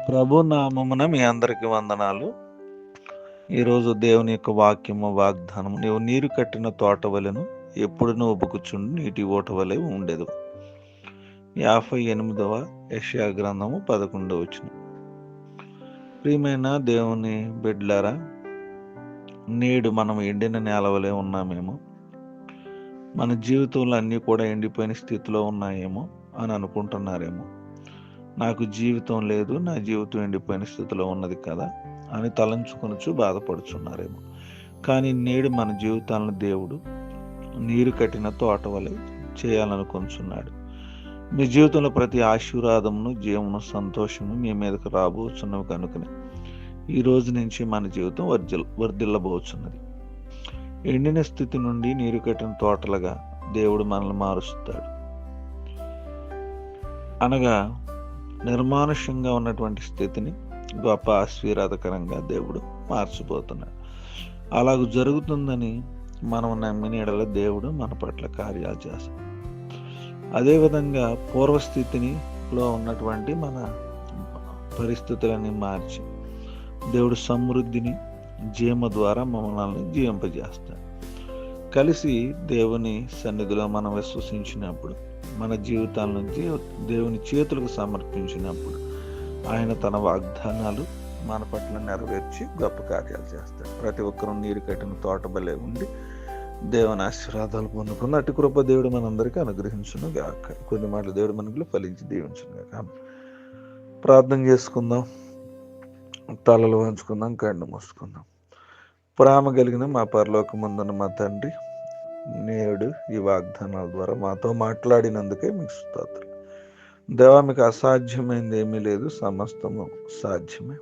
ప్రభు నామమున మీ అందరికి వందనాలు. ఈరోజు దేవుని యొక్క వాక్యము వాగ్దానం, నీవు నీరు కట్టిన తోట వలెను ఎప్పుడునూ ఉబుకుచుండు నీటి ఓట వలె ఉండెదు. 58వ యెషయా గ్రంథము 11వ వచనం. ప్రియమైన దేవుని బిడ్డలారా, నేడు మనం ఎండిన నేల వలె ఉన్నామేమో, మన జీవితంలో అన్నీ కూడా ఎండిపోయిన స్థితిలో ఉన్నాయేమో అని అనుకుంటున్నారేమో. నాకు జీవితం లేదు, నా జీవితం ఎండిపోయిన స్థితిలో ఉన్నది కదా అని తలంచుకొనుచు బాధపడుచున్నారేమో. కానీ నేడు మన జీవితాలను దేవుడు నీరు కట్టిన తోట వలె చేయాలనుకుంటున్నాడు. మీ జీవితంలో ప్రతి ఆశీర్వాదమును, జీవమును, సంతోషము మీ మీదకు రాబోతున్నవి కనుకనే ఈ రోజు నుంచి మన జీవితం వర్ధిల్లబోతున్నది. ఎండిన స్థితి నుండి నీరు కట్టిన తోటలుగా దేవుడు మనల్ని మారుస్తాడు. అనగా నిర్మానుష్యంగా ఉన్నటువంటి స్థితిని గొప్ప ఆశీర్వాదకరంగా దేవుడు మార్చిపోతున్నాడు. అలాగ జరుగుతుందని మనం నమ్మిన ఎడల దేవుడు మన పట్ల కార్యాలు చేస్తాడు. అదేవిధంగా పూర్వస్థితిలో ఉన్నటువంటి మన పరిస్థితులని మార్చి దేవుడు సమృద్ధిని జీవ ద్వారా మమ్మల్ని జీవింపజేస్తాడు. కలిసి దేవుని సన్నిధిలో మనం విశ్వసించినప్పుడు, మన జీవితాలను దేవుని చేతులకు సమర్పించినప్పుడు ఆయన తన వాగ్దానాలు మన పట్ల నెరవేర్చి గొప్ప కార్యాలు చేస్తాడు. ప్రతి ఒక్కరూ నీరు కట్టిన తోట వలె ఉండి దేవుని ఆశీర్వాదాలు పొందుకున్న అటు కృప దేవుడు మనందరికీ అనుగ్రహించును గాక. కొన్ని మాటలు దేవుడు మనకు ఫలించి దీవించును గాక. ప్రార్థన చేసుకుందాం, తలలు వంచుకుందాం, కళ్ళు మూసుకుందాం. ప్రేమ కలిగిన మా పరలోకమందున్న మా తండ్రి, నేడు ఈ వాగ్దానాల ద్వారా మాతో మాట్లాడినందుకే మీకు స్తోత్రం. దేవా, మీకు అసాధ్యమైంది ఏమీ లేదు, సమస్తము సాధ్యమే.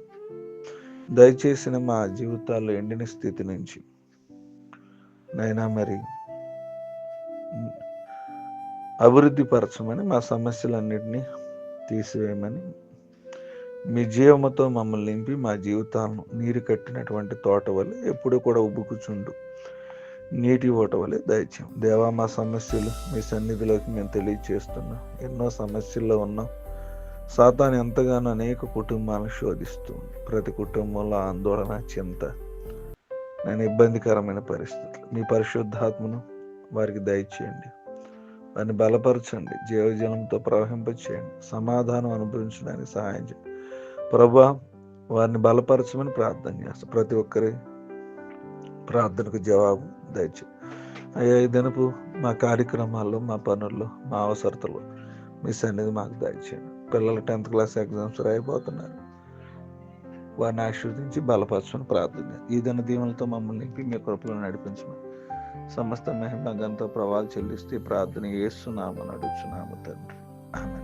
దయచేసిన మా జీవితాల్లో ఎండిన స్థితి నుంచి నైనా మరి అభివృద్ధి పరచమని, మా సమస్యలన్నిటినీ తీసివేయమని, మీ జీవముతో మమ్మల్ని నింపి మా జీవితాలను నీరు కట్టినటువంటి తోట వల్ల ఎప్పుడు కూడా ఉబ్బుకుచుండు నీటి ఓట వలె దయచేయం. దేవా, మా సమస్యలు మీ సన్నిధిలోకి మేము తెలియచేస్తున్నాం. ఎన్నో సమస్యల్లో ఉన్నాం. సాతాను ఎంతగానో అనేక కుటుంబాలను శోధిస్తుంది. ప్రతి కుటుంబంలో ఆందోళన, చింత, నేను ఇబ్బందికరమైన పరిస్థితులు. మీ పరిశుద్ధాత్మను వారికి దయచేయండి, వారిని బలపరచండి, జీవజలంతో ప్రవహింపచేయండి, సమాధానం అనుభవించడానికి సహాయం చేయండి. ప్రభువా, వారిని బలపరచమని ప్రార్థన చేస్తాం. ప్రతి ఒక్కరి ప్రార్థనకు జవాబు దయచేయండి అయ్యా. ఈ దినపు మా కార్యక్రమాల్లో, మా పనుల్లో, మా అవసరతలు మీ సన్నిధి మాకు దయచేయండి. పిల్లలు 10th క్లాస్ ఎగ్జామ్స్ రాయిపోతున్నారు, వారిని ఆశీర్వదించి బలపరచమని ప్రార్థన. ఈ దిన దీవెనలతో మమ్మల్ని నింపి మీ కృపలో నడిపించమని సమస్త మహిమ ఘనత ప్రభావాలు చెల్లిస్తే ప్రార్థన యేసు నామమున అడుగుచున్నాము తండ్రి. ఆమేన్.